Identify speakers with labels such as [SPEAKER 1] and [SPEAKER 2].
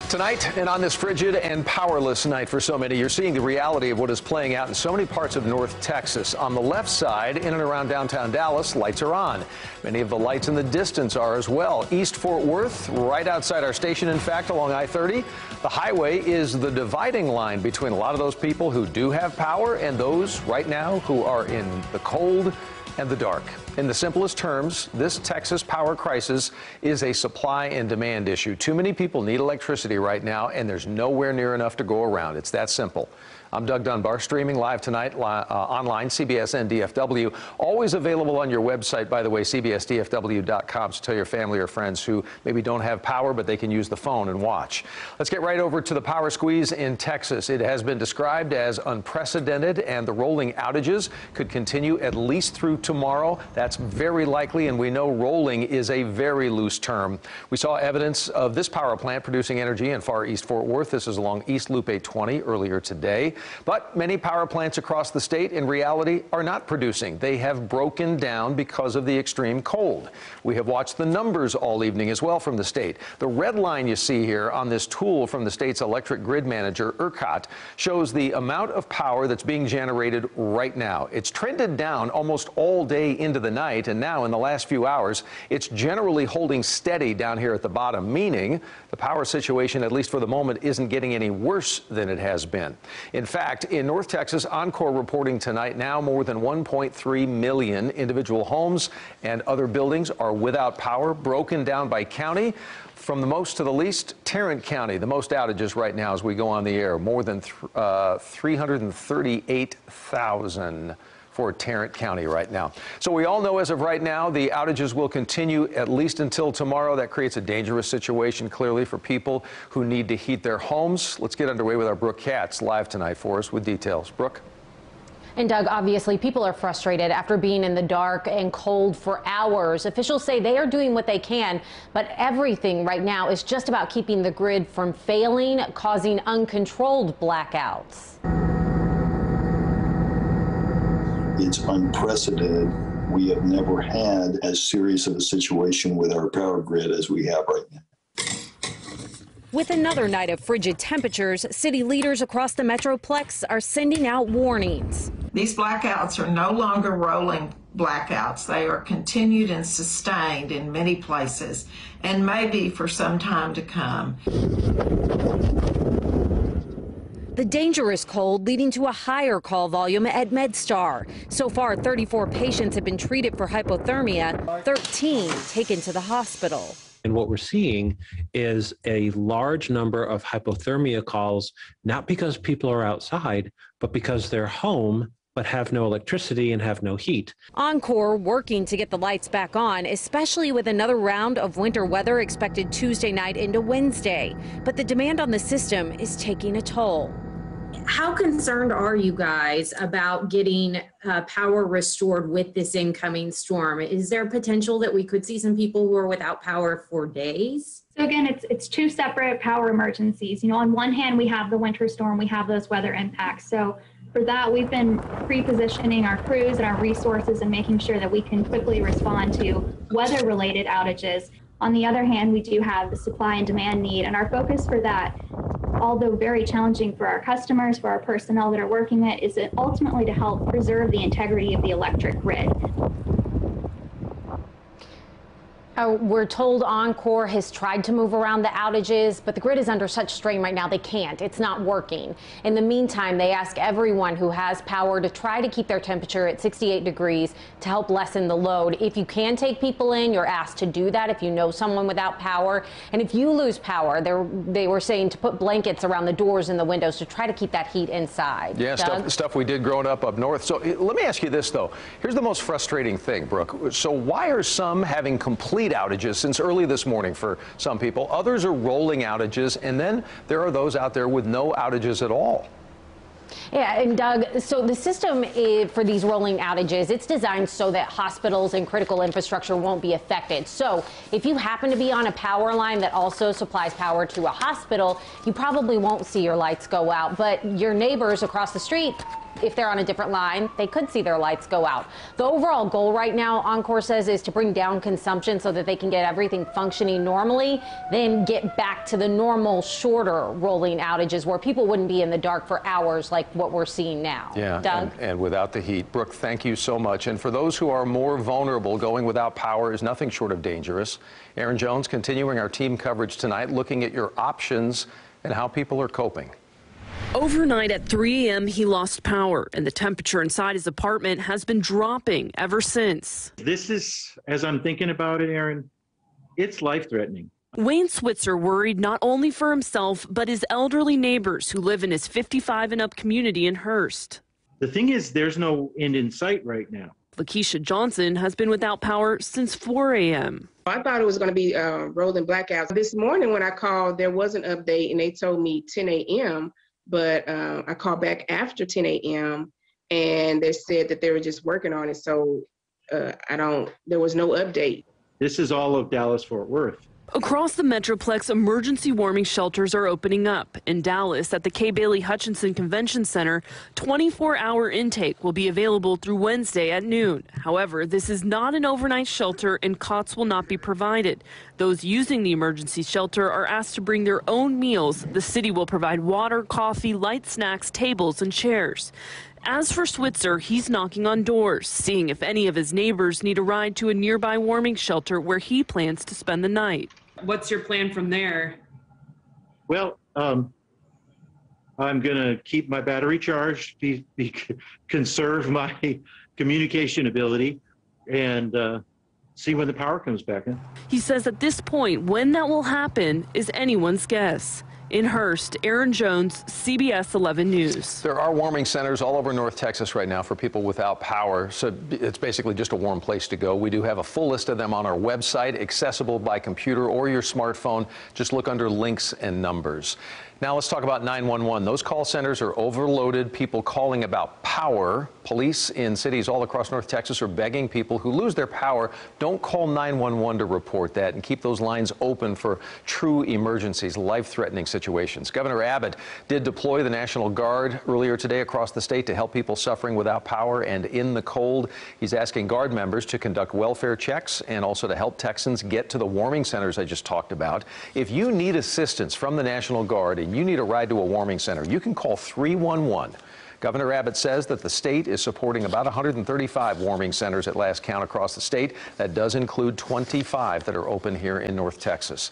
[SPEAKER 1] Tonight, and on this frigid and powerless night for so many, you're seeing the reality of what is playing out in so many parts of North Texas. On the left side, in and around downtown Dallas, lights are on. Many of the lights in the distance are as well. East Fort Worth, right outside our station, in fact, along I-30. The highway is the dividing line between a lot of those people who do have power and those right now who are in the cold and the dark. In the simplest terms, this Texas power crisis is a supply and demand issue. Too many people need electricity right now, and there's nowhere near enough to go around. It's that simple. I'm Doug Dunbar, streaming live tonight online, CBSN DFW. Always available on your website, by the way, cbsdfw.com. So tell your family or friends who maybe don't have power, but they can use the phone and watch. Let's get right over to the power squeeze in Texas. It has been described as unprecedented, and the rolling outages could continue at least through tomorrow. That's very likely, and we know rolling is a very loose term. We saw evidence of this power plant producing energy in far east Fort Worth. This is along East Loop 820 earlier today. But many power plants across the state, in reality, are not producing. They have broken down because of the extreme cold. We have watched the numbers all evening as well from the state. The red line you see here on this tool from the state's electric grid manager, ERCOT, shows the amount of power that's being generated right now. It's trended down almost all day into the night, and now in the last few hours, it's generally holding steady down here at the bottom, meaning the power situation, at least for the moment, isn't getting any worse than it has been. In fact, in North Texas, Encore reporting tonight now more than 1.3 million individual homes and other buildings are without power, broken down by county. From the most to the least, Tarrant County, the most outages right now as we go on the air, more than 338,000 for Tarrant County right now. So we all know as of right now, the outages will continue at least until tomorrow. That creates a dangerous situation, clearly, for people who need to heat their homes. Let's get underway with our Brooke Katz live tonight for us with details. Brooke?
[SPEAKER 2] And Doug, obviously people are frustrated after being in the dark and cold for hours. Officials say they are doing what they can, but everything right now is just about keeping the grid from failing, causing uncontrolled blackouts.
[SPEAKER 3] It's unprecedented. We have never had as serious of a situation with our power grid as we have right now.
[SPEAKER 2] With another night of frigid temperatures, city leaders across the Metroplex are sending out warnings.
[SPEAKER 4] These blackouts are no longer rolling blackouts. They are continued and sustained in many places, and maybe for some time to come.
[SPEAKER 2] The dangerous cold leading to a higher call volume at MedStar. So far, 34 patients have been treated for hypothermia, 13 taken to the hospital.
[SPEAKER 5] And what we're seeing is a large number of hypothermia calls, not because people are outside, but because they're home but have no electricity and have no heat.
[SPEAKER 2] Encore working to get the lights back on, especially with another round of winter weather expected Tuesday night into Wednesday. But the demand on the system is taking a toll.
[SPEAKER 6] How concerned are you guys about getting power restored with this incoming storm? Is there potential that we could see some people who are without power for days?
[SPEAKER 7] So again, it's two separate power emergencies. You know, on one hand, we have the winter storm, we have those weather impacts. So for that, we've been pre-positioning our crews and our resources and making sure that we can quickly respond to weather-related outages. On the other hand, we do have the supply and demand need, and our focus for that, although very challenging for our customers, for our personnel that are working it, is ultimately to help preserve the integrity of the electric grid.
[SPEAKER 2] We're told Encore has tried to move around the outages, but the grid is under such strain right now they can't. It's not working. In the meantime, they ask everyone who has power to try to keep their temperature at 68 degrees to help lessen the load. If you can take people in, you're asked to do that if you know someone without power. And if you lose power, they were saying to put blankets around the doors and the windows to try to keep that heat inside.
[SPEAKER 1] Yeah, stuff we did growing up north. So let me ask you this, though. Here's the most frustrating thing, Brooke. So why are some having complete outages since early this morning for some people? Others are rolling outages, and then there are those out there with no outages at all.
[SPEAKER 2] Yeah, and Doug, so the system for these rolling outages, it's designed so that hospitals and critical infrastructure won't be affected. So if you happen to be on a power line that also supplies power to a hospital, you probably won't see your lights go out, but your neighbors across the street If they're on a different line, they could see their lights go out. The overall goal right now, Oncor says, is to bring down consumption so that they can get everything functioning normally, then get back to the normal, shorter rolling outages where people wouldn't be in the dark for hours like what we're seeing now.
[SPEAKER 1] Yeah,
[SPEAKER 2] Doug?
[SPEAKER 1] and without the heat. Brooke, thank you so much. And for those who are more vulnerable, going without power is nothing short of dangerous. Aaron Jones continuing our team coverage tonight, looking at your options and how people are coping.
[SPEAKER 8] Overnight at 3 a.m., he lost power, and the temperature inside his apartment has been dropping ever since.
[SPEAKER 9] This is, as I'm thinking about it, Aaron, it's life-threatening.
[SPEAKER 8] Wayne Switzer worried not only for himself, but his elderly neighbors who live in his 55 and up community in Hearst.
[SPEAKER 9] The thing is, there's no end in sight right now.
[SPEAKER 8] Lakeisha Johnson has been without power since 4 a.m.
[SPEAKER 10] I thought it was going to be rolling blackouts. This morning when I called, there was an update, and they told me 10 a.m., but I called back after 10 a.m. and they said that they were just working on it. So there was no update.
[SPEAKER 9] This is all of Dallas-Fort Worth.
[SPEAKER 8] Across the Metroplex, emergency warming shelters are opening up. In Dallas, at the Kay Bailey Hutchinson Convention Center, 24-hour intake will be available through Wednesday at noon. However, this is not an overnight shelter and cots will not be provided. Those using the emergency shelter are asked to bring their own meals. The city will provide water, coffee, light snacks, tables, and chairs. As for Switzer, he's knocking on doors, seeing if any of his neighbors need a ride to a nearby warming shelter where he plans to spend the night. What's your plan from there?
[SPEAKER 9] Well, I'm going to keep my battery charged, conserve my communication ability, and see when the power comes back in.
[SPEAKER 8] He says at this point, when that will happen is anyone's guess. In Hearst, Aaron Jones, CBS 11 News.
[SPEAKER 1] There are warming centers all over North Texas right now for people without power, so it's basically just a warm place to go. We do have a full list of them on our website, accessible by computer or your smartphone. Just look under links and numbers. Now let's talk about 911. Those call centers are overloaded. People calling about power. Police in cities all across North Texas are begging people who lose their power, don't call 911 to report that, and keep those lines open for true emergencies, life-threatening situations. Governor Abbott did deploy the National Guard earlier today across the state to help people suffering without power and in the cold. He's asking Guard members to conduct welfare checks and also to help Texans get to the warming centers I just talked about. If you need assistance from the National Guard and you need a ride to a warming center, you can call 311. Governor Abbott says that the state is supporting about 135 warming centers at last count across the state. That does include 25 that are open here in North Texas.